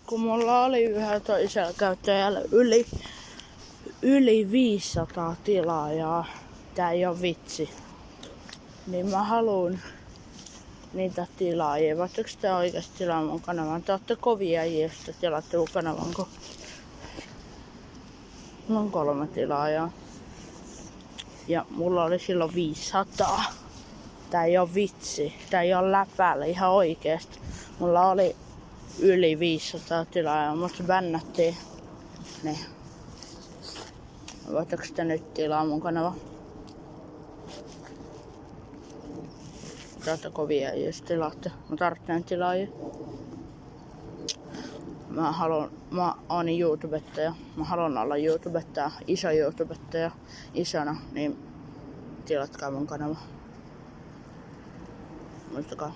kun mulla oli yhä toisella käyttäjällä yli 500 tilaajaa, tää ei oo vitsi, niin mä haluun niitä tilaajia. Voitteko te oikeesti tilaa mun kanavan? Te ootte kovia, jos te tilaatte mun kanavan, kun mulla on 3 tilaajaa. Ja mulla oli silloin 500. Tää ei oo vitsi. Tää ei oo läpäällä ihan oikeesti. Mulla oli yli 500 tilaajaa, mutta se bännättiin. Niin. Voitteko te nyt tilaa mun kanava? Te ootte kovia, jos tilaatte. Mä tarvitsen tilaajia. Mä oon YouTubettaja. Mä haluan olla YouTubettaja, iso YouTubettaja, isona, niin tilatkaa mun kanava. Muistakaa.